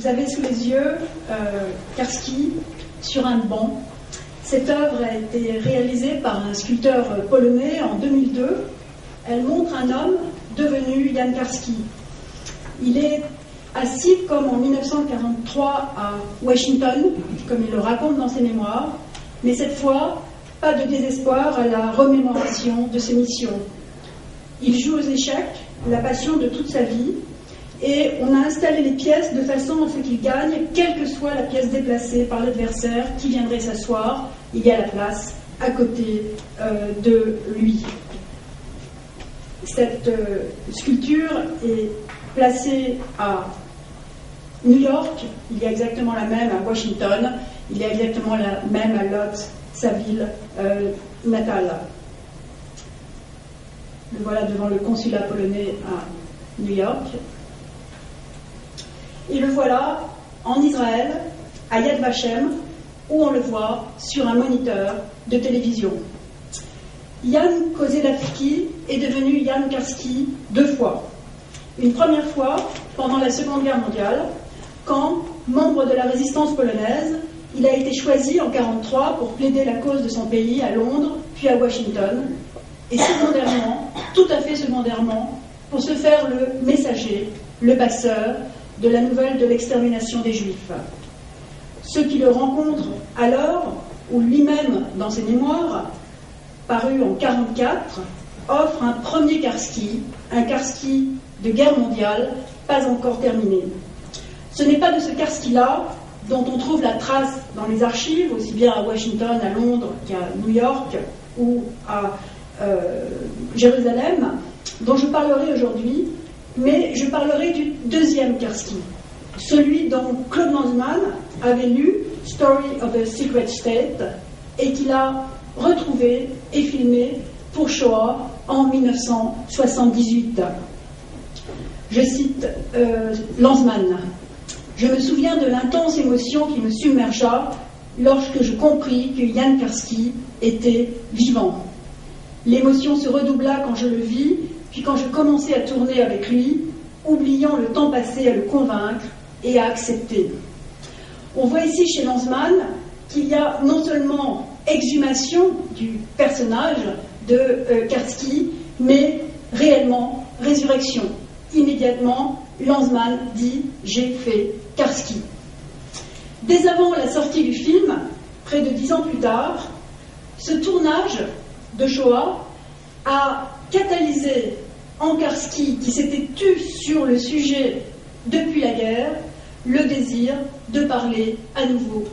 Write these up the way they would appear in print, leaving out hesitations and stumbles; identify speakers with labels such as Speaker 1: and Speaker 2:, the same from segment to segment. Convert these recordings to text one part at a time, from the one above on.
Speaker 1: Vous avez sous les yeux Karski sur un banc. Cette œuvre a été réalisée par un sculpteur polonais en 2002. Elle montre un homme devenu Jan Karski. Il est assis comme en 1943 à Washington, comme il le raconte dans ses mémoires, mais cette fois, pas de désespoir à la remémoration de ses missions. Il joue aux échecs, la passion de toute sa vie, et on a installé les pièces de façon à ce qu'il gagne, quelle que soit la pièce déplacée par l'adversaire qui viendrait s'asseoir, il y a la place à côté de lui. Cette sculpture est placée à New York, il y a exactement la même à Washington, il y a exactement la même à Łódź, sa ville natale. Le voilà devant le consulat polonais à New York. Et le voilà en Israël, à Yad Vashem, où on le voit sur un moniteur de télévision. Jan Kozelawski est devenu Jan Karski 2 fois. Une première fois pendant la Seconde Guerre mondiale, quand, membre de la résistance polonaise, il a été choisi en 1943 pour plaider la cause de son pays à Londres, puis à Washington, et secondairement, tout à fait secondairement, pour se faire le messager, le passeur de la nouvelle de l'extermination des Juifs. Ceux qui le rencontrent alors, ou lui-même dans ses mémoires, paru en 1944, offre un premier Karski, un Karski de guerre mondiale, pas encore terminé. Ce n'est pas de ce Karski-là dont on trouve la trace dans les archives, aussi bien à Washington, à Londres qu'à New York ou à Jérusalem, dont je parlerai aujourd'hui, mais je parlerai du deuxième Karski, celui dont Claude Lanzmann avait lu Story of a Secret State et qu'il a retrouvé et filmé pour Shoah en 1978. Je cite Lanzmann. « Je me souviens de l'intense émotion qui me submergea lorsque je compris que Jan Karski était vivant. L'émotion se redoubla quand je le vis, puis quand je commençai à tourner avec lui, oubliant le temps passé à le convaincre et à accepter. » On voit ici chez Lanzmann qu'il y a non seulement exhumation du personnage de Karski, mais réellement résurrection. Immédiatement, Lanzmann dit « j'ai fait Karski ». Dès avant la sortie du film, près de 10 ans plus tard, ce tournage de Shoah a catalysé en Karski, qui s'était tu sur le sujet depuis la guerre, le désir de parler à nouveau.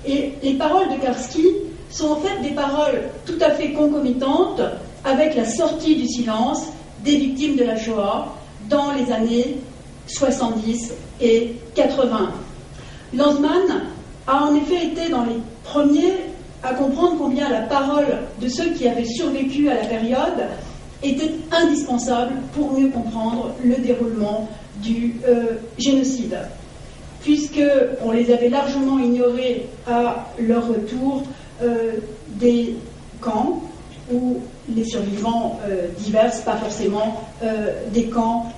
Speaker 1: Et les paroles de Karski sont en fait des paroles tout à fait concomitantes avec la sortie du silence des victimes de la Shoah dans les années 70 et 80. Lanzmann a en effet été dans les premiers à comprendre combien la parole de ceux qui avaient survécu à la période était indispensable pour mieux comprendre le déroulement du génocide, puisqu'on les avait largement ignorés à leur retour des camps où les survivants diversent, pas forcément des camps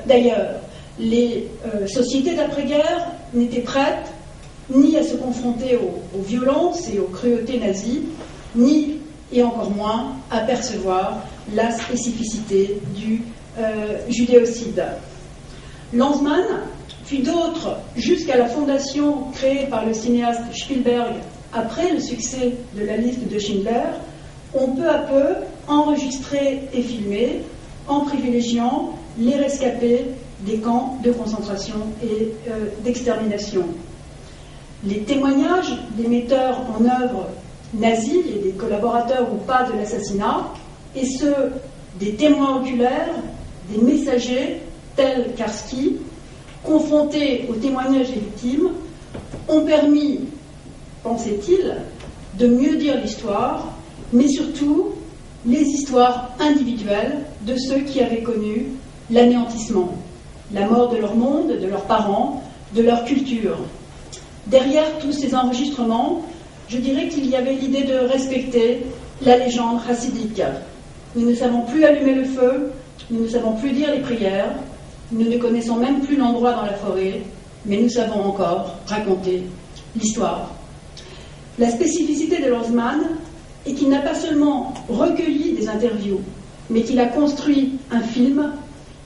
Speaker 1: d'ailleurs. Les sociétés d'après-guerre n'étaient prêtes ni à se confronter aux violences et aux cruautés nazies, ni, et encore moins, à percevoir la spécificité du judéocide. Lanzmann, puis d'autres, jusqu'à la fondation créée par le cinéaste Spielberg après le succès de la liste de Schindler, ont peu à peu enregistré et filmé en privilégiant les rescapés des camps de concentration et d'extermination. Les témoignages des metteurs en œuvre nazis et des collaborateurs ou pas de l'assassinat, et ceux des témoins oculaires, des messagers tels Karski, confrontés aux témoignages des victimes, ont permis, pensait-il, de mieux dire l'histoire, mais surtout les histoires individuelles de ceux qui avaient connu l'anéantissement, la mort de leur monde, de leurs parents, de leur culture. Derrière tous ces enregistrements, je dirais qu'il y avait l'idée de respecter la légende chassidique. Nous ne savons plus allumer le feu, nous ne savons plus dire les prières, nous ne connaissons même plus l'endroit dans la forêt mais nous savons encore raconter l'histoire. La spécificité de Lanzmann est qu'il n'a pas seulement recueilli des interviews, mais qu'il a construit un film,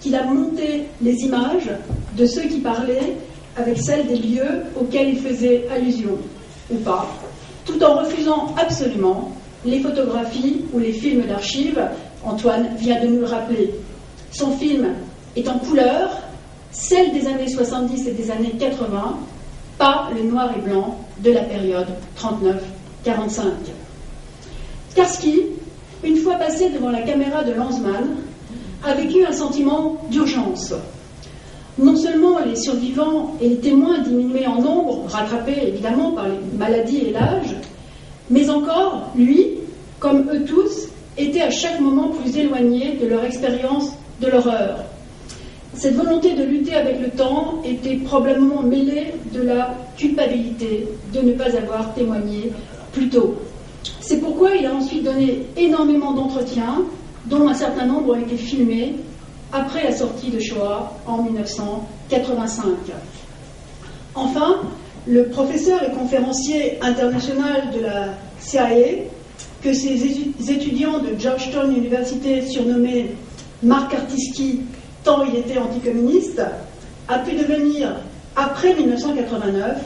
Speaker 1: qu'il a monté les images de ceux qui parlaient avec celles des lieux auxquels il faisait allusion, ou pas, tout en refusant absolument les photographies ou les films d'archives. Antoine vient de nous le rappeler. Son film est en couleur, celle des années 70 et des années 80, pas le noir et blanc de la période 39-45. Karski, une fois passé devant la caméra de Lanzmann, a vécu un sentiment d'urgence. Non seulement les survivants et les témoins diminuaient en nombre, rattrapés évidemment par les maladies et l'âge, mais encore, lui, comme eux tous, était à chaque moment plus éloigné de leur expérience de l'horreur. Cette volonté de lutter avec le temps était probablement mêlée de la culpabilité de ne pas avoir témoigné plus tôt. C'est pourquoi il a ensuite donné énormément d'entretiens, dont un certain nombre ont été filmés après la sortie de Shoah en 1985. Enfin, le professeur et conférencier international de la CIA, que ses étudiants de Georgetown University surnommaient Mark Kartyski, tant il était anticommuniste, a pu devenir, après 1989,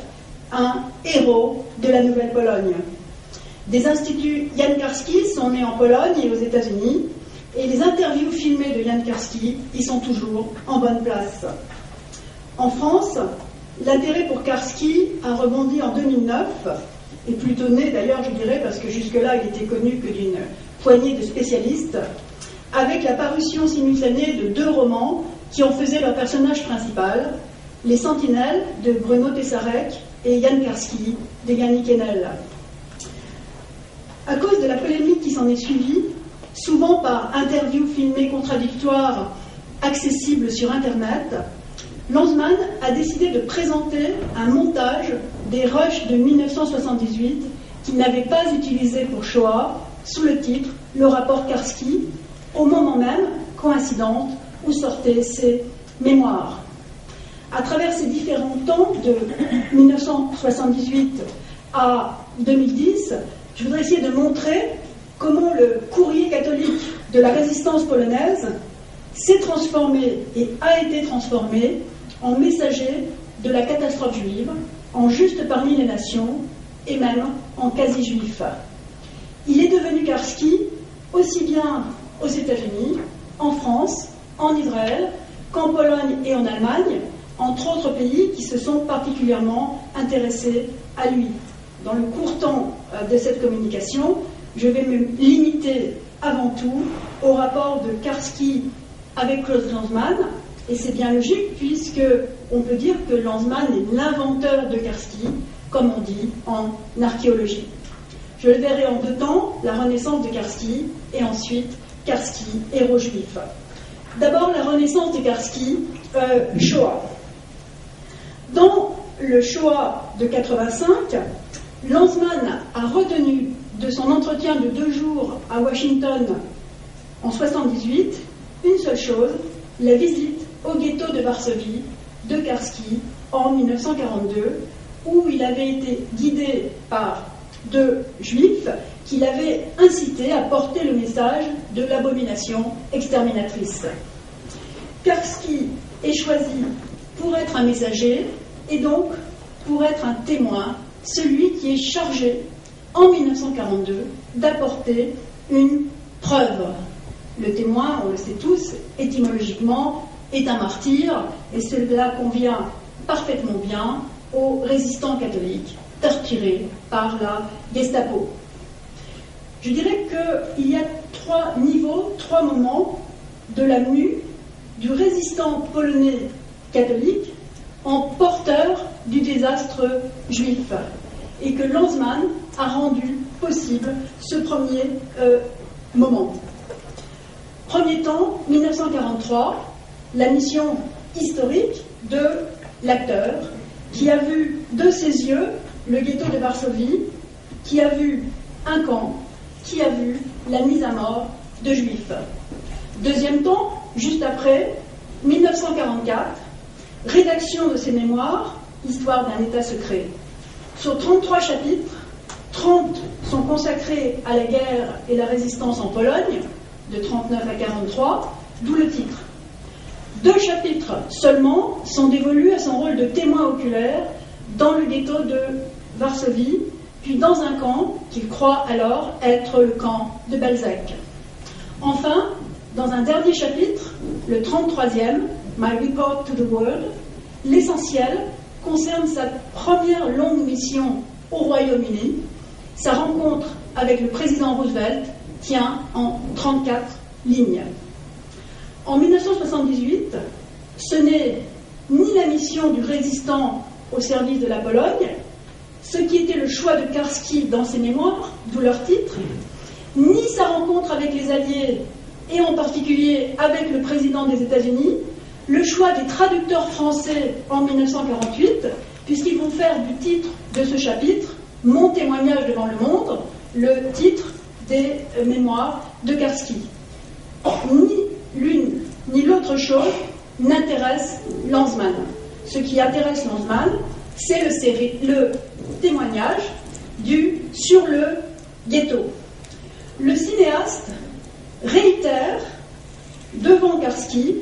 Speaker 1: un héros de la Nouvelle-Pologne. Des instituts Jan Karski sont nés en Pologne et aux États-Unis, et les interviews filmées de Jan Karski y sont toujours en bonne place. En France, l'intérêt pour Karski a rebondi en 2009, et plutôt né d'ailleurs, je dirais, parce que jusque-là il était connu que d'une poignée de spécialistes, avec la parution simultanée de 2 romans qui en faisaient leur personnage principal, Les Sentinelles de Bruno Tessarek et Jan Karski de Yannick Enel. À cause de la polémique qui s'en est suivie, souvent par interviews filmées contradictoires accessibles sur Internet, Lanzmann a décidé de présenter un montage des rushs de 1978 qu'il n'avait pas utilisé pour Shoah, sous le titre « Le rapport Karski », au moment même, coïncidente, où sortaient ses mémoires. À travers ces différents temps, de 1978 à 2010, je voudrais essayer de montrer comment le courrier catholique de la résistance polonaise s'est transformé et a été transformé en messager de la catastrophe juive, en juste parmi les nations et même en quasi-juif. Il est devenu Karski aussi bien aux États-Unis, en France, en Israël, qu'en Pologne et en Allemagne, entre autres pays qui se sont particulièrement intéressés à lui. Dans le court temps de cette communication, je vais me limiter avant tout au rapport de Karski avec Klaus Lanzmann, et c'est bien logique puisque on peut dire que Lanzmann est l'inventeur de Karski, comme on dit en archéologie. Je le verrai en 2 temps, la renaissance de Karski et ensuite Karski, héros juif. D'abord, la renaissance de Karski, Shoah. Dans le Shoah de 85, Lanzmann a retenu de son entretien de 2 jours à Washington en 1978 une seule chose, la visite au ghetto de Varsovie de Karski en 1942, où il avait été guidé par 2 juifs qui l'avaient incité à porter le message de l'abomination exterminatrice. Karski est choisi pour être un messager et donc pour être un témoin, celui qui est chargé en 1942 d'apporter une preuve. Le témoin, on le sait tous, étymologiquement, est un martyr, et cela convient parfaitement bien aux résistants catholiques torturés par la Gestapo. Je dirais qu'il y a 3 niveaux, 3 moments de la mue du résistant polonais catholique en porteur du désastre juif, et que Lanzmann a rendu possible ce premier moment. Premier temps, 1943, la mission historique de l'acteur qui a vu de ses yeux le ghetto de Varsovie, qui a vu un camp, qui a vu la mise à mort de juifs. Deuxième temps, juste après, 1944, rédaction de ses mémoires Histoire d'un État secret. Sur 33 chapitres, 30 sont consacrés à la guerre et la résistance en Pologne, de 39 à 43, d'où le titre. 2 chapitres seulement sont dévolus à son rôle de témoin oculaire dans le ghetto de Varsovie, puis dans un camp qu'il croit alors être le camp de Balzac. Enfin, dans un dernier chapitre, le 33e, My Report to the World, l'essentiel concerne sa première longue mission au Royaume-Uni. Sa rencontre avec le président Roosevelt tient en 34 lignes. En 1978, ce n'est ni la mission du résistant au service de la Pologne, ce qui était le choix de Karski dans ses mémoires, d'où leur titre, ni sa rencontre avec les Alliés, et en particulier avec le président des États-Unis, le choix des traducteurs français en 1948, puisqu'ils vont faire du titre de ce chapitre « Mon témoignage devant le monde », le titre des mémoires de Karski. Ni l'une ni l'autre chose n'intéresse Lanzmann. Ce qui intéresse Lanzmann, c'est le témoignage sur le ghetto. Le cinéaste réitère devant Karski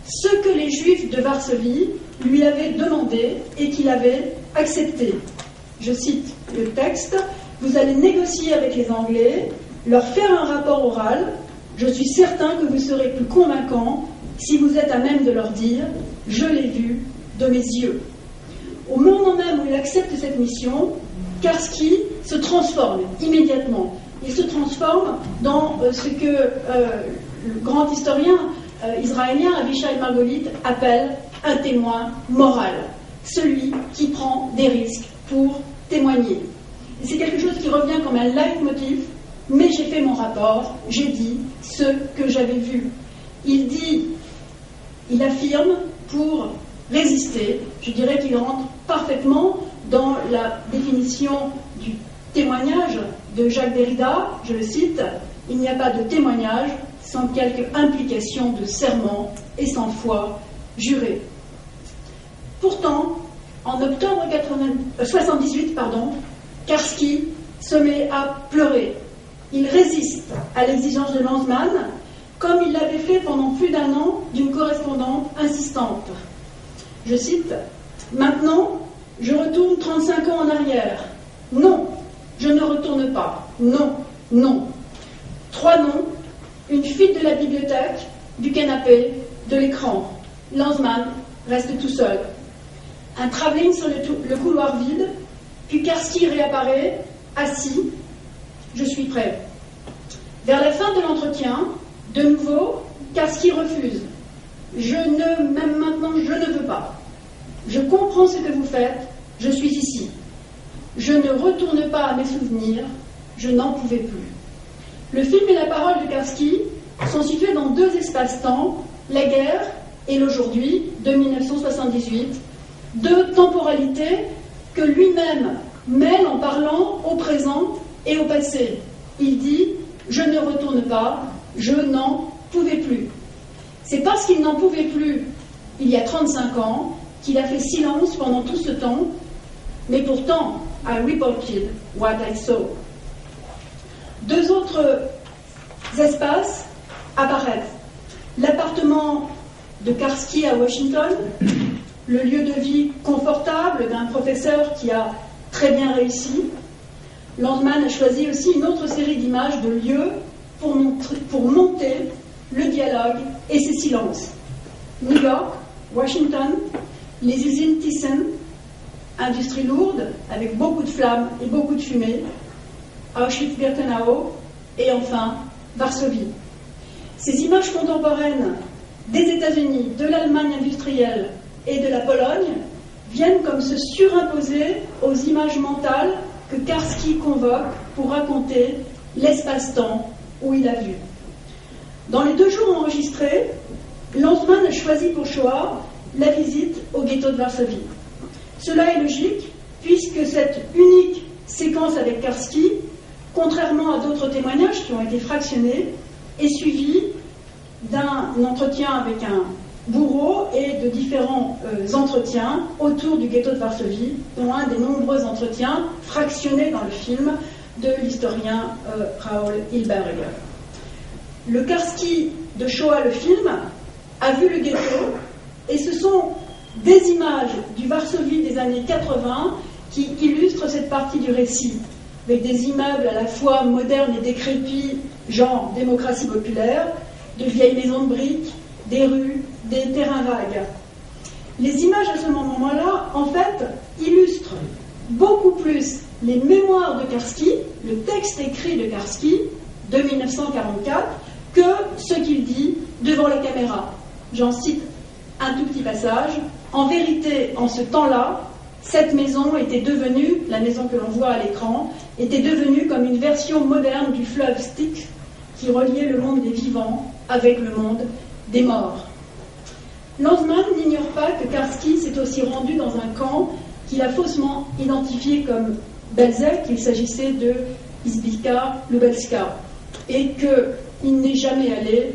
Speaker 1: ce que les Juifs de Varsovie lui avaient demandé et qu'il avait accepté. Je cite le texte: « Vous allez négocier avec les Anglais, leur faire un rapport oral. Je suis certain que vous serez plus convaincant si vous êtes à même de leur dire « Je l'ai vu de mes yeux ». Au moment même où il accepte cette mission, Karski se transforme immédiatement. Il se transforme dans ce que le grand historien israélien Avichai Margolith appelle un témoin moral, celui qui prend des risques pour témoigner. Et c'est quelque chose qui revient comme un leitmotiv, mais j'ai fait mon rapport, j'ai dit ce que j'avais vu. Il affirme pour résister, je dirais qu'il rentre parfaitement dans la définition du témoignage de Jacques Derrida, je le cite: « Il n'y a pas de témoignage sans quelque implication de serment et sans foi jurée. » Pourtant, en octobre 1978, Karski se met à pleurer. Il résiste à l'exigence de Lanzmann, comme il l'avait fait pendant plus d'1 an d'une correspondante insistante. Je cite: « Maintenant, je retourne 35 ans en arrière. Non, je ne retourne pas. Non, non. 3 noms, une fuite de la bibliothèque, du canapé, de l'écran. Lanzmann reste tout seul. Un travelling sur le couloir vide, puis Karski réapparaît, assis. Je suis prêt. Vers la fin de l'entretien, de nouveau, Karski refuse. Même maintenant, je ne veux pas. Je comprends ce que vous faites, je suis ici. Je ne retourne pas à mes souvenirs, je n'en pouvais plus. Le film et la parole de Karski sont situés dans 2 espaces-temps, la guerre et l'aujourd'hui, de 1978, 2 temporalités que lui-même mêle en parlant au présent et au passé. Il dit « Je ne retourne pas, je n'en pouvais plus ». C'est parce qu'il n'en pouvait plus, il y a 35 ans, qu'il a fait silence pendant tout ce temps, mais pourtant, I reported what I saw. 2 autres espaces apparaissent. L'appartement de Karski à Washington, le lieu de vie confortable d'un professeur qui a très bien réussi. Lanzmann a choisi aussi une autre série d'images de lieux pour monter le dialogue et ses silences. New York, Washington, les usines Thyssen, industrie lourde avec beaucoup de flammes et beaucoup de fumée, Auschwitz-Birkenau et enfin Varsovie. Ces images contemporaines des États-Unis, de l'Allemagne industrielle et de la Pologne viennent comme se surimposer aux images mentales que Karski convoque pour raconter l'espace-temps où il a vu. Dans les 2 jours enregistrés, Lanzmann a choisi pour choix la visite au ghetto de Varsovie. Cela est logique, puisque cette unique séquence avec Karski, contrairement à d'autres témoignages qui ont été fractionnés, est suivie d'un entretien avec un bourreaux et de différents entretiens autour du ghetto de Varsovie, dont un des nombreux entretiens fractionnés dans le film de l'historien Raoul Hilberger. Le Karski de Shoah, le film, a vu le ghetto, et ce sont des images du Varsovie des années 80 qui illustrent cette partie du récit, avec des immeubles à la fois modernes et décrépits, genre démocratie populaire, de vieilles maisons de briques, des rues, des terrains vagues. Les images à ce moment-là, en fait, illustrent beaucoup plus les mémoires de Karski, le texte écrit de Karski de 1944, que ce qu'il dit devant la caméra. J'en cite un tout petit passage. En vérité, en ce temps-là, cette maison était devenue, la maison que l'on voit à l'écran, était devenue comme une version moderne du fleuve Styx qui reliait le monde des vivants avec le monde des morts. Lanzmann n'ignore pas que Karski s'est aussi rendu dans un camp qu'il a faussement identifié comme Belzec, qu'il s'agissait de Izbica Lubelska, et qu'il n'est jamais allé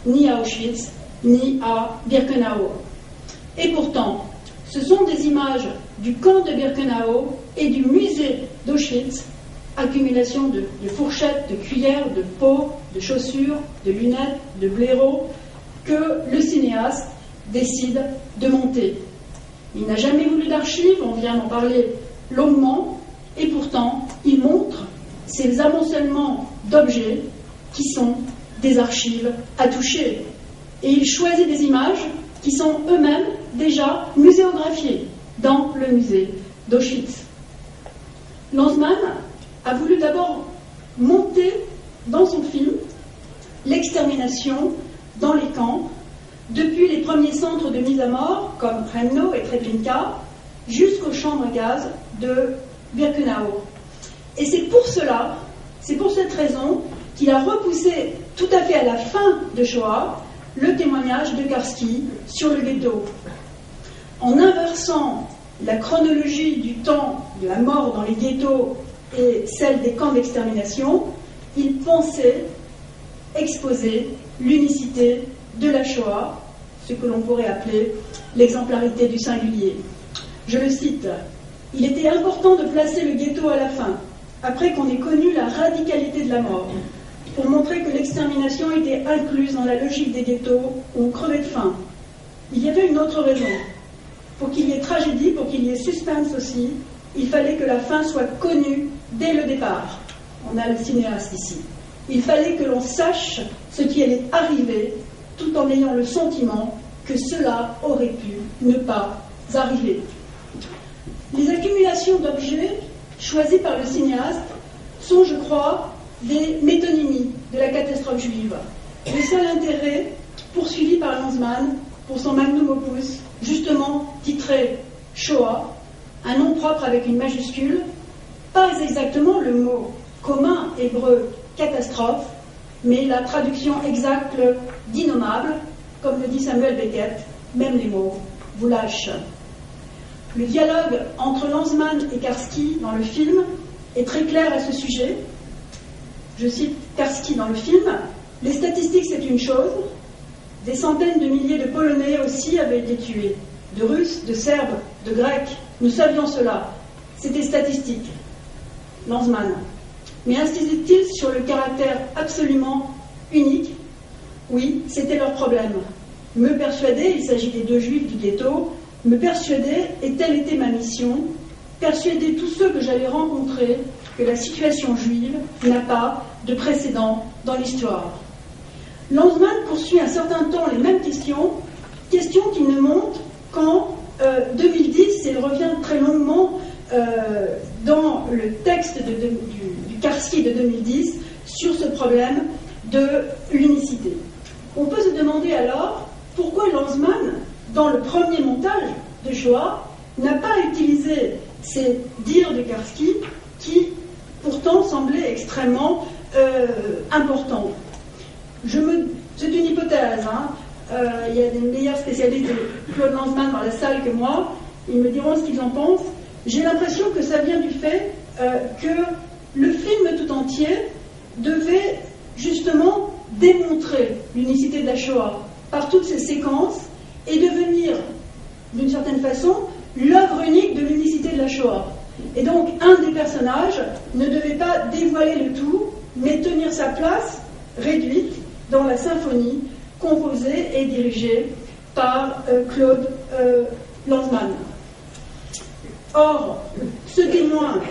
Speaker 1: ni à Auschwitz, ni à Birkenau. Et pourtant, ce sont des images du camp de Birkenau et du musée d'Auschwitz, accumulation de fourchettes, de cuillères, de pots, de chaussures, de lunettes, de blaireaux, que le cinéaste décide de monter. Il n'a jamais voulu d'archives, on vient d'en parler longuement, et pourtant, il montre ces amoncellements d'objets qui sont des archives à toucher. Et il choisit des images qui sont eux-mêmes déjà muséographiées dans le musée d'Auschwitz. Lanzmann a voulu d'abord monter dans son film l'extermination dans les camps, depuis les premiers centres de mise à mort, comme Remno et Treblinka, jusqu'aux chambres à gaz de Birkenau. Et c'est pour cela, c'est pour cette raison, qu'il a repoussé tout à fait à la fin de Shoah le témoignage de Karski sur le ghetto. En inversant la chronologie du temps de la mort dans les ghettos et celle des camps d'extermination, il pensait exposer l'unicité de la Shoah, ce que l'on pourrait appeler l'exemplarité du singulier. Je le cite, « Il était important de placer le ghetto à la fin, après qu'on ait connu la radicalité de la mort, pour montrer que l'extermination était incluse dans la logique des ghettos où on crevait de faim. Il y avait une autre raison. Pour qu'il y ait tragédie, pour qu'il y ait suspense aussi, il fallait que la fin soit connue dès le départ. » On a le cinéaste ici. Il fallait que l'on sache ce qui allait arriver, tout en ayant le sentiment que cela aurait pu ne pas arriver. Les accumulations d'objets choisis par le cinéaste sont, je crois, des métonymies de la catastrophe juive. Le seul intérêt poursuivi par Lanzmann pour son magnum opus, justement titré Shoah, un nom propre avec une majuscule, pas exactement le mot commun hébreu catastrophe, mais la traduction exacte d'innommable, comme le dit Samuel Beckett, même les mots vous lâchent. Le dialogue entre Lanzmann et Karski dans le film est très clair à ce sujet. Je cite Karski dans le film, « Les statistiques, c'est une chose. Des centaines de milliers de Polonais aussi avaient été tués. De Russes, de Serbes, de Grecs. Nous savions cela. C'était statistique. » Lanzmann. Mais insiste-t-il sur le caractère absolument unique? Oui, c'était leur problème. Me persuader, il s'agit des deux juifs du ghetto, me persuader, et telle était ma mission, persuader tous ceux que j'allais rencontrer que la situation juive n'a pas de précédent dans l'histoire. Lanzmann poursuit un certain temps les mêmes questions qui ne montent qu'en 2010, et il revient très longuement dans le texte du Karski de 2010 sur ce problème de l'unicité. On peut se demander alors pourquoi Lanzmann, dans le premier montage de Shoah, n'a pas utilisé ces dires de Karski qui pourtant semblaient extrêmement importants. C'est une hypothèse, il y a des meilleurs spécialistes de Claude Lanzmann dans la salle que moi, ils me diront ce qu'ils en pensent. J'ai l'impression que ça vient du fait que le film tout entier devait justement démontrer l'unicité de la Shoah par toutes ces séquences et devenir, d'une certaine façon, l'œuvre unique de l'unicité de la Shoah. Et donc, un des personnages ne devait pas dévoiler le tout, mais tenir sa place réduite dans la symphonie composée et dirigée par Claude Lanzmann. Or, ce témoin,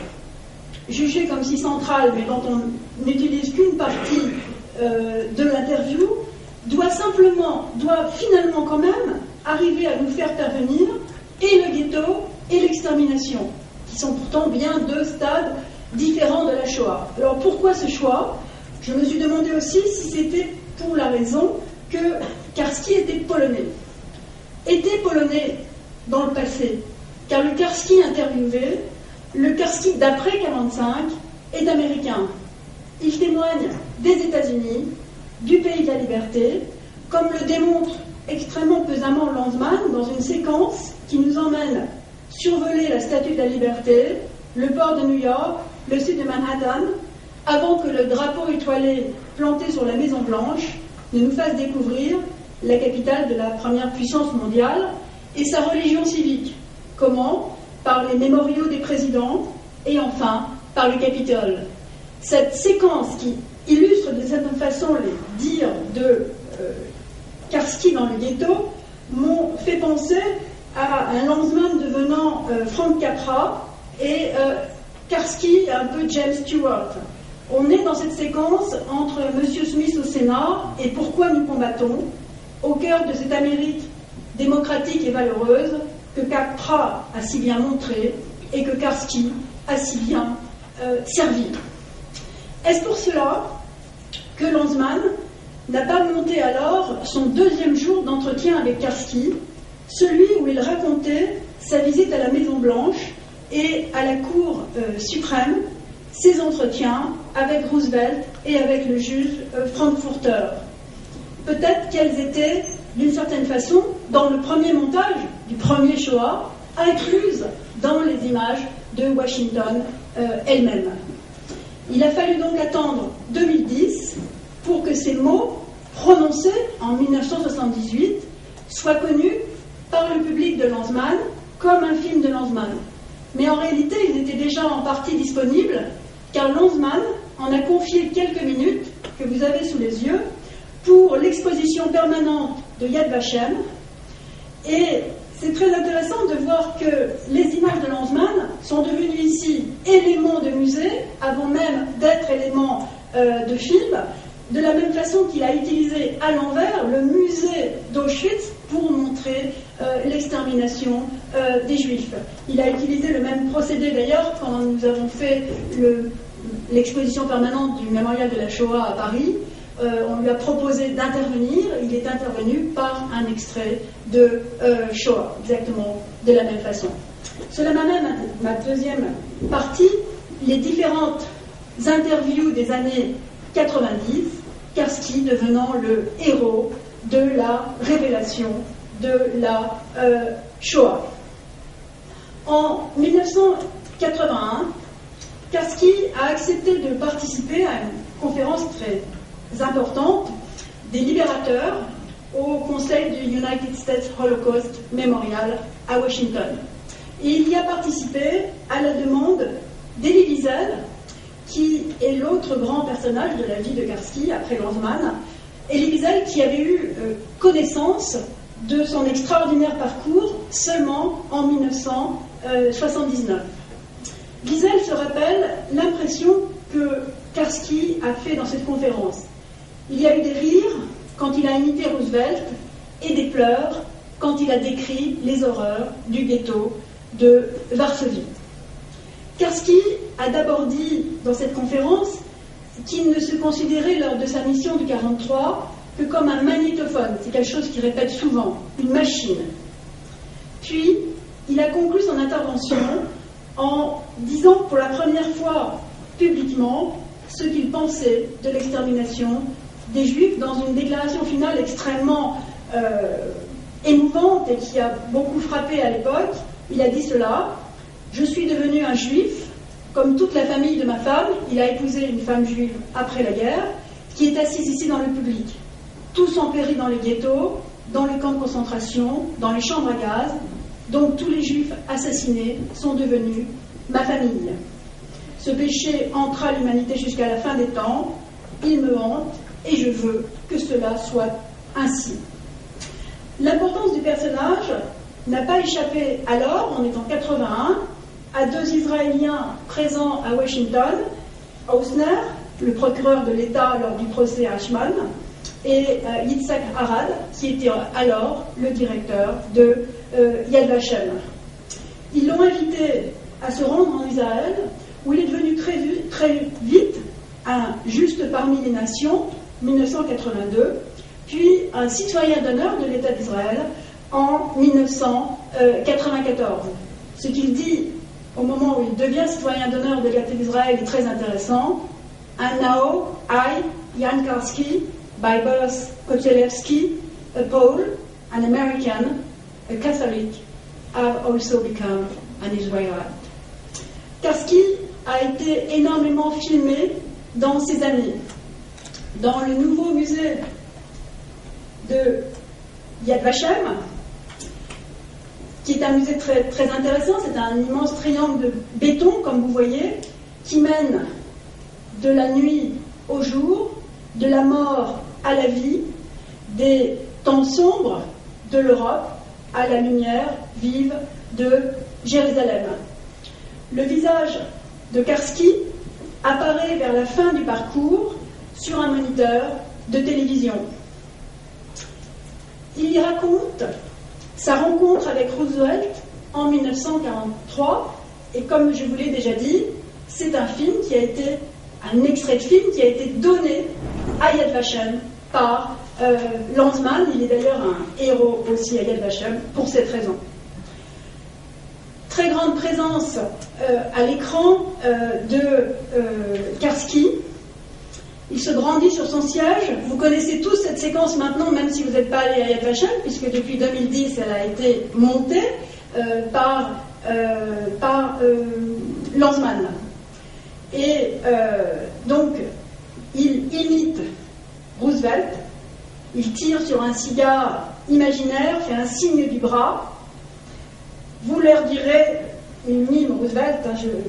Speaker 1: jugé comme si central, mais dont on n'utilise qu'une partie de l'interview, doit finalement quand même arriver à nous faire parvenir et le ghetto et l'extermination, qui sont pourtant bien deux stades différents de la Shoah. Alors pourquoi ce choix? Je me suis demandé aussi si c'était pour la raison que Karski était polonais. Était polonais dans le passé, car le Karski interviewé, le Karski d'après 1945, est américain. Il témoigne des États-Unis, du pays de la liberté, comme le démontre extrêmement pesamment Lanzmann dans une séquence qui nous emmène survoler la Statue de la Liberté, le port de New York, le sud de Manhattan, avant que le drapeau étoilé planté sur la Maison Blanche ne nous fasse découvrir la capitale de la première puissance mondiale et sa religion civique. Comment? Par les mémoriaux des présidents et enfin par le Capitole. Cette séquence qui illustre de certaine façon les dires de Karski dans le ghetto m'ont fait penser à un Lanzmann devenant Frank Capra et Karski un peu James Stewart. On est dans cette séquence entre M. Smith au Sénat et Pourquoi nous combattons, au cœur de cette Amérique démocratique et valeureuse que Capra a si bien montré et que Karski a si bien servi. Est-ce pour cela que Lanzmann n'a pas monté alors son deuxième jour d'entretien avec Karski, celui où il racontait sa visite à la Maison Blanche et à la Cour suprême, ses entretiens avec Roosevelt et avec le juge Frankfurter. Peut-être qu'elles étaient, d'une certaine façon, dans le premier montage du premier Shoah, incluses dans les images de Washington elle-même. Il a fallu donc attendre 2010 pour que ces mots, prononcés en 1978, soient connus par le public de Lanzmann comme un film de Lanzmann. Mais en réalité, ils étaient déjà en partie disponibles, car Lanzmann en a confié quelques minutes, que vous avez sous les yeux, pour l'exposition permanente de Yad Vashem. Et c'est très intéressant de voir que les images de Lanzmann sont devenues ici éléments de musée, avant même d'être éléments de film, de la même façon qu'il a utilisé à l'envers le musée d'Auschwitz pour montrer l'extermination des Juifs. Il a utilisé le même procédé d'ailleurs quand nous avons fait l'exposition permanente du mémorial de la Shoah à Paris. On lui a proposé d'intervenir, il est intervenu par un extrait de Shoah, exactement de la même façon. Cela m'amène à ma deuxième partie, les différentes interviews des années 90, Karski devenant le héros de la révélation de la Shoah. En 1981, Karski a accepté de participer à une conférence très importante des libérateurs au Conseil du United States Holocaust Memorial à Washington. Et il y a participé à la demande d'Elie Wiesel, qui est l'autre grand personnage de la vie de Karski après Lanzmann. Elie Wiesel qui avait eu connaissance de son extraordinaire parcours seulement en 1979. Wiesel se rappelle l'impression que Karski a fait dans cette conférence. Il y a eu des rires quand il a imité Roosevelt et des pleurs quand il a décrit les horreurs du ghetto de Varsovie. Karski a d'abord dit dans cette conférence qu'il ne se considérait lors de sa mission de 1943 que comme un magnétophone, c'est quelque chose qu'il répète souvent, une machine. Puis, il a conclu son intervention en disant pour la première fois publiquement ce qu'il pensait de l'extermination des Juifs dans une déclaration finale extrêmement émouvante et qui a beaucoup frappé à l'époque. Il a dit cela: je suis devenu un Juif, comme toute la famille de ma femme. Il a épousé une femme juive après la guerre, qui est assise ici dans le public. Tous ont péri dans les ghettos, dans les camps de concentration, dans les chambres à gaz. Donc tous les juifs assassinés sont devenus ma famille. Ce péché entra l'humanité jusqu'à la fin des temps. Il me hante et je veux que cela soit ainsi. L'importance du personnage n'a pas échappé alors, on est en 81, à deux Israéliens présents à Washington, Hausner, le procureur de l'État lors du procès Eichmann, et Yitzhak Arad, qui était alors le directeur de Yad Vashem. Ils l'ont invité à se rendre en Israël, où il est devenu très vite un juste parmi les nations, 1982, puis un citoyen d'honneur de l'État d'Israël en 1994. Ce qu'il dit au moment où il devient citoyen d'honneur de l'État d'Israël est très intéressant. And now I, Jan Karski, by birth Kochelewski, a Pole, an American, a Catholic, have also become an Israelite. Karski a été énormément filmé dans ces années. Dans le nouveau musée de Yad Vashem, qui est un musée très, très intéressant, c'est un immense triangle de béton, comme vous voyez, qui mène de la nuit au jour, de la mort à la vie, des temps sombres de l'Europe à la lumière vive de Jérusalem. Le visage de Karski apparaît vers la fin du parcours sur un moniteur de télévision. Il y raconte sa rencontre avec Roosevelt en 1943, et comme je vous l'ai déjà dit, c'est un extrait de film qui a été donné à Yad Vashem par Lanzmann. Il est d'ailleurs un héros aussi à Yad Vashem pour cette raison. Très grande présence à l'écran de Karski. Il se brandit sur son siège. Vous connaissez tous cette séquence maintenant, même si vous n'êtes pas allé à Yad Vashem, puisque depuis 2010, elle a été montée par Lanzmann. Et donc, il imite Roosevelt, il tire sur un cigare imaginaire, fait un signe du bras. Vous leur direz, il mime Roosevelt,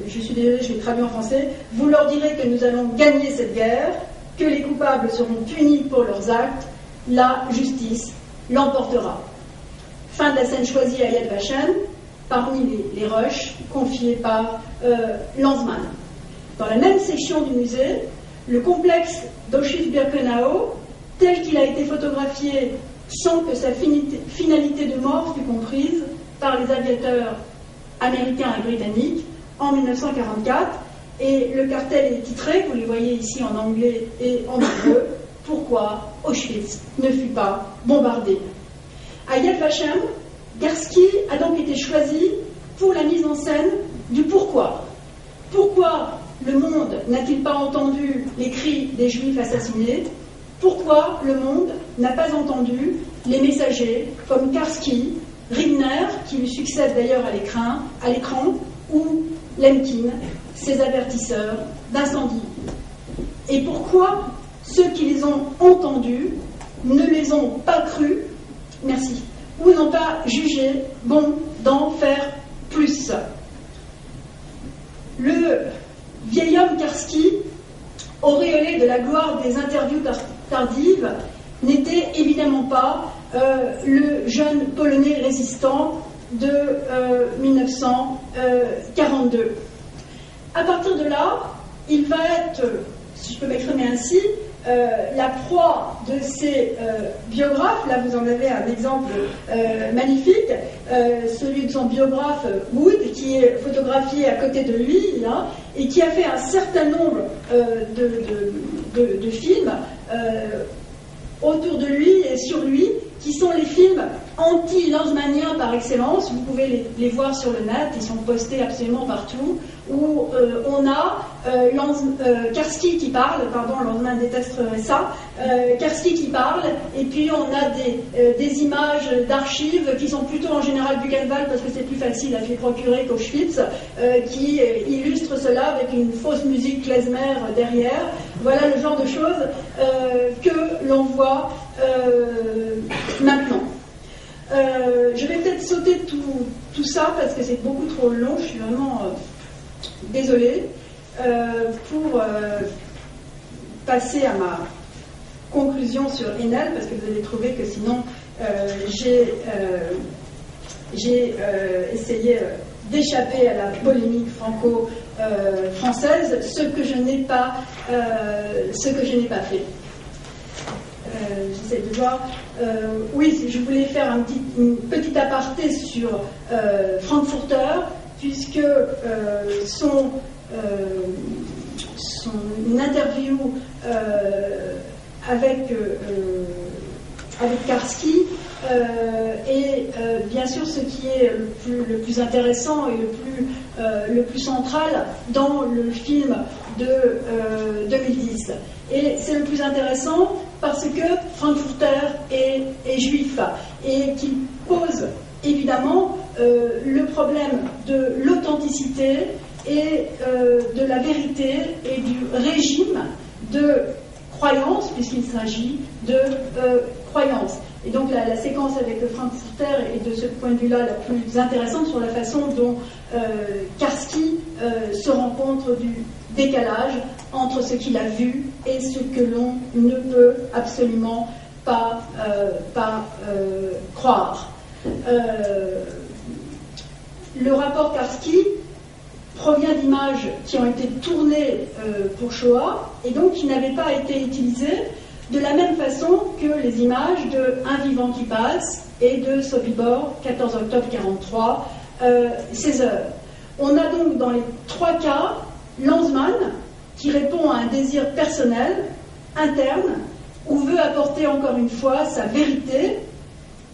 Speaker 1: je suis désolée, je vais traduire en français, vous leur direz que nous allons gagner cette guerre, que les coupables seront punis pour leurs actes, la justice l'emportera. Fin de la scène choisie à Yad Vashem, parmi les rushs confiés par Lanzmann. Dans la même section du musée, le complexe d'Auschwitz-Birkenau, tel qu'il a été photographié sans que sa finalité de mort fût comprise par les aviateurs américains et britanniques en 1944, et le cartel est titré, vous les voyez ici en anglais et en hébreu, « Pourquoi Auschwitz ne fut pas bombardé ». À Yad Vashem, Karski a donc été choisi pour la mise en scène du pourquoi. Pourquoi le monde n'a-t-il pas entendu les cris des Juifs assassinés? Pourquoi le monde n'a pas entendu les messagers comme Karski, Rigner, qui lui succède d'ailleurs à l'écran, ou Lemkin, ses avertisseurs d'incendie? Et pourquoi ceux qui les ont entendus ne les ont pas crus, merci, ou n'ont pas jugé bon d'en faire plus? Le vieil homme Karski, auréolé de la gloire des interviews tardives, n'était évidemment pas le jeune Polonais résistant de 1942. À partir de là, il va être, si je peux m'exprimer ainsi, la proie de ces biographes. Là, vous en avez un exemple magnifique, celui de son biographe Wood, qui est photographié à côté de lui, là, et qui a fait un certain nombre de films autour de lui et sur lui, qui sont les films anti-lanzmanniens par excellence. Vous pouvez les voir sur le net, ils sont postés absolument partout, où on a Karski qui parle, pardon, Lanzmann détesterait ça, Karski qui parle, et puis on a des images d'archives qui sont plutôt en général Buchenwald, parce que c'est plus facile à se les procurer qu'Auschwitz, qui illustrent cela avec une fausse musique klezmer derrière. Voilà le genre de choses que l'on voit maintenant. Je vais peut-être sauter tout ça parce que c'est beaucoup trop long, je suis vraiment désolée. Pour passer à ma conclusion sur Enel, parce que vous allez trouver que sinon j'ai essayé d'échapper à la polémique franco-française, ce que je n'ai pas fait. J'essaie de voir. Oui, je voulais faire une petite aparté sur Frankfurter, puisque une interview avec Karski et bien sûr ce qui est le plus intéressant et le plus central dans le film de 2010. Et c'est le plus intéressant parce que Frankfurter est juif et qu'il pose évidemment le problème de l'authenticité et de la vérité et du régime de croyance, puisqu'il s'agit de croyance. Et donc la séquence avec le Frankfurter est de ce point de vue-là la plus intéressante sur la façon dont Karski se rend compte du décalage entre ce qu'il a vu et ce que l'on ne peut absolument pas croire. Le rapport Karski provient d'images qui ont été tournées pour Shoah et donc qui n'avaient pas été utilisées de la même façon que les images de Un vivant qui passe et de Sobibor, 14 octobre 1943, 16 heures. On a donc dans les trois cas Lanzmann qui répond à un désir personnel, interne, ou veut apporter encore une fois sa vérité,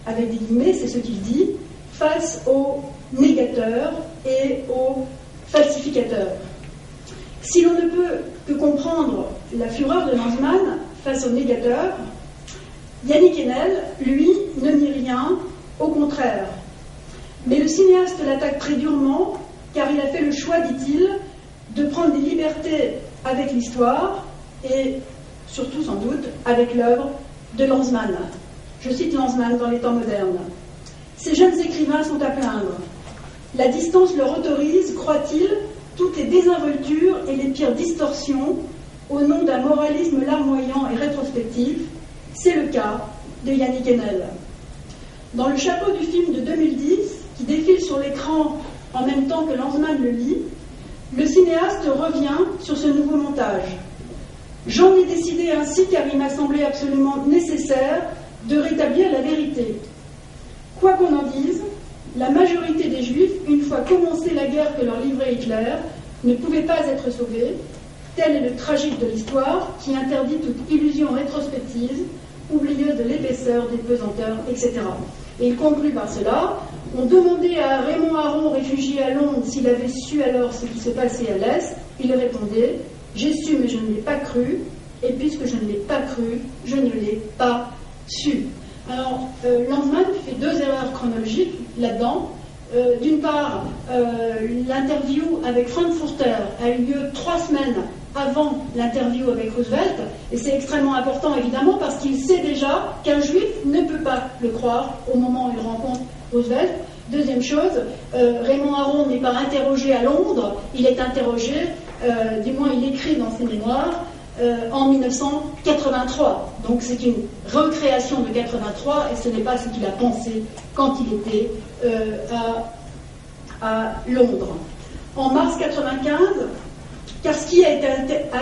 Speaker 1: avec des guillemets, c'est ce qu'il dit, face aux négateurs et aux falsificateurs. Si l'on ne peut que comprendre la fureur de Lanzmann face aux négateurs, Yannick Enel, lui, ne nie rien, au contraire. Mais le cinéaste l'attaque très durement, car il a fait le choix, dit-il, de prendre des libertés avec l'histoire et surtout sans doute avec l'œuvre de Lanzmann. Je cite Lanzmann dans les temps modernes. Ces jeunes écrivains sont à plaindre. La distance leur autorise, croit-il, toutes les désinvoltures et les pires distorsions au nom d'un moralisme larmoyant et rétrospectif. C'est le cas de Yannick Enel. Dans le chapeau du film de 2010, qui défile sur l'écran en même temps que Lanzmann le lit, le cinéaste revient sur ce nouveau montage. J'en ai décidé ainsi car il m'a semblé absolument nécessaire de rétablir la vérité. Quoi qu'on en dise, la majorité des Juifs, une fois commencée la guerre que leur livrait Hitler, ne pouvaient pas être sauvés. Tel est le tragique de l'histoire qui interdit toute illusion rétrospective, oublieuse de l'épaisseur, des pesanteurs, etc. Et il conclut par cela. On demandait à Raymond Aron, réfugié à Londres, s'il avait su alors ce qui se passait à l'Est. Il répondait « J'ai su, mais je ne l'ai pas cru, et puisque je ne l'ai pas cru, je ne l'ai pas su ». Alors, Lanzmann fait deux erreurs chronologiques là-dedans. D'une part, l'interview avec Frankfurter a eu lieu 3 semaines avant l'interview avec Roosevelt, et c'est extrêmement important évidemment parce qu'il sait déjà qu'un juif ne peut pas le croire au moment où il rencontre Roosevelt. Deuxième chose, Raymond Aron n'est pas interrogé à Londres, il est interrogé, du moins il écrit dans ses mémoires, en 1983. Donc c'est une recréation de 83 et ce n'est pas ce qu'il a pensé quand il était à Londres. En mars 1995, Karski a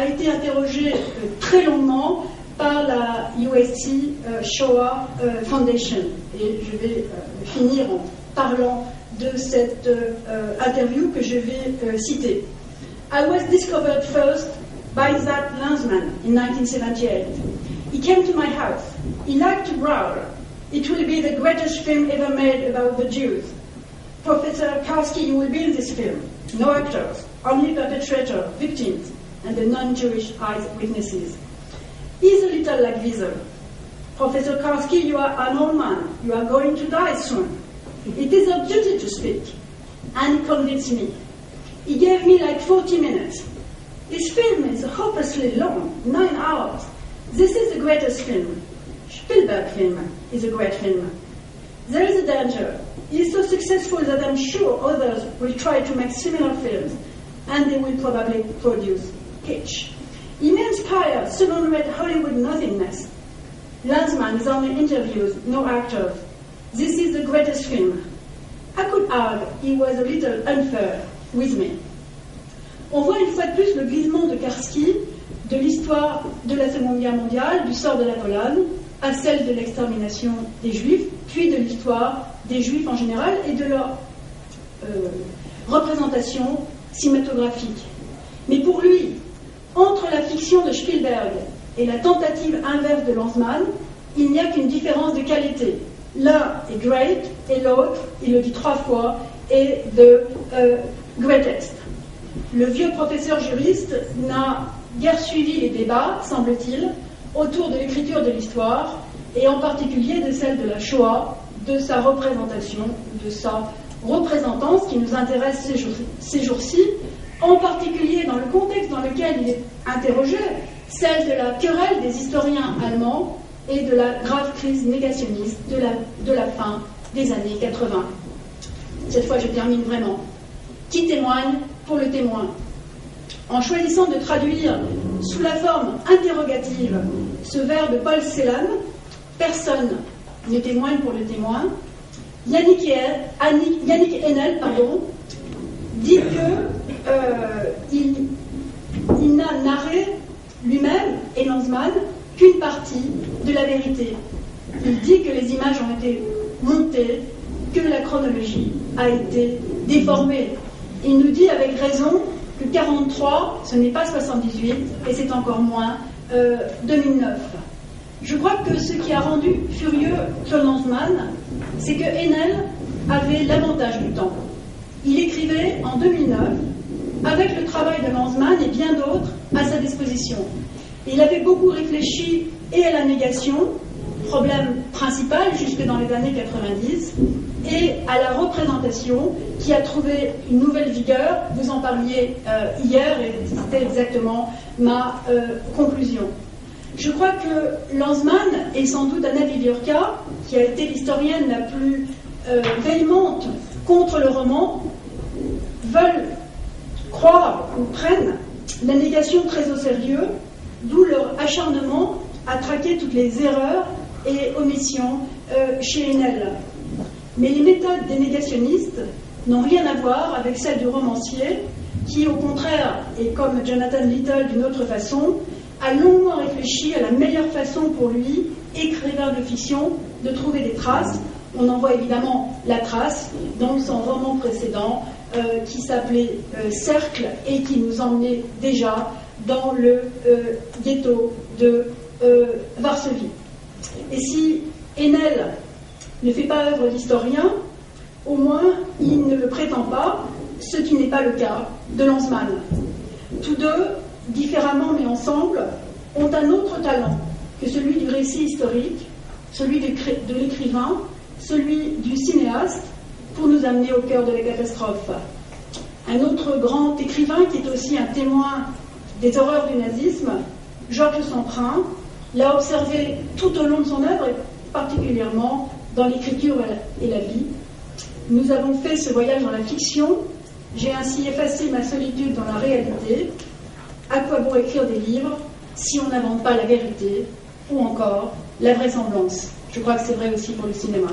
Speaker 1: été interrogé très longuement par la USC Shoah Foundation. Et je vais finir en parlant de cette interview que je vais citer. I was discovered first by that Lanzmann in 1978. He came to my house. He liked to growl. It will be the greatest film ever made about the Jews. Professor Karski, you will be in this film. No actors, only perpetrator, victims, and the non-Jewish eyewitnesses. He's a little like Wiesel. Professor Karski, you are an old man. You are going to die soon. It is our duty to speak. And he convinced me. He gave me like 40 minutes. This film is hopelessly long, 9 hours. This is the greatest film. Spielberg film is a great film. There is a danger. He is so successful that I'm sure others will try to make similar films, and they will probably produce kitsch. He may inspire second-rate Hollywood nothingness. Lanzmann is only interviews, no actors. This is the greatest film. I could argue he was a little unfair with me. On voit une fois de plus le glissement de Karski de l'histoire de la Seconde Guerre mondiale, du sort de la Pologne, à celle de l'extermination des Juifs, puis de l'histoire des Juifs en général et de leur représentation cinématographique. Mais pour lui, entre la fiction de Spielberg et la tentative inverse de Lanzmann, il n'y a qu'une différence de qualité. L'un est great et l'autre, il le dit 3 fois, est the greatest. Le vieux professeur juriste n'a guère suivi les débats, semble-t-il, autour de l'écriture de l'histoire, et en particulier de celle de la Shoah, de sa représentation, de sa représentance qui nous intéresse ces jours-ci, en particulier dans le contexte dans lequel il est interrogé, celle de la querelle des historiens allemands et de la grave crise négationniste de la fin des années 80. Cette fois, je termine vraiment. Qui témoigne pour le témoin? En choisissant de traduire sous la forme interrogative ce vers de Paul Celan, personne ne témoigne pour le témoin, Yannick Enel dit qu'il n'a narré lui-même et Lanzmann qu'une partie de la vérité. Il dit que les images ont été montées, que la chronologie a été déformée. Il nous dit avec raison que 43, ce n'est pas 78, et c'est encore moins 2009. Je crois que ce qui a rendu furieux Claude Lanzmann, c'est que Enel avait l'avantage du temps. Il écrivait en 2009, avec le travail de Lanzmann et bien d'autres à sa disposition. Il avait beaucoup réfléchi et à la négation, problème principal jusque dans les années 90, et à la représentation qui a trouvé une nouvelle vigueur. Vous en parliez hier et c'était exactement ma conclusion. Je crois que Lanzmann et sans doute Anna Viviorca, qui a été l'historienne la plus véhémente contre le roman, veulent croire ou prennent la négation très au sérieux, d'où leur acharnement à traquer toutes les erreurs et omissions chez Enel. Mais les méthodes des négationnistes n'ont rien à voir avec celles du romancier qui, au contraire, et comme Jonathan Little d'une autre façon, a longuement réfléchi à la meilleure façon pour lui, écrivain de fiction, de trouver des traces. On en voit évidemment la trace dans son roman précédent qui s'appelait Cercle et qui nous emmenait déjà dans le ghetto de Varsovie. Et si Enel ne fait pas œuvre d'historien, au moins il ne le prétend pas, ce qui n'est pas le cas de Lanzmann. Tous deux, différemment mais ensemble, ont un autre talent que celui du récit historique, celui de l'écrivain, celui du cinéaste, pour nous amener au cœur de la catastrophe. Un autre grand écrivain qui est aussi un témoin des horreurs du nazisme, Georges Semprin, l'a observé tout au long de son œuvre, et particulièrement dans l'écriture et la vie. Nous avons fait ce voyage dans la fiction, j'ai ainsi effacé ma solitude dans la réalité. À quoi bon écrire des livres si on n'invente pas la vérité ou encore la vraisemblance? Je crois que c'est vrai aussi pour le cinéma.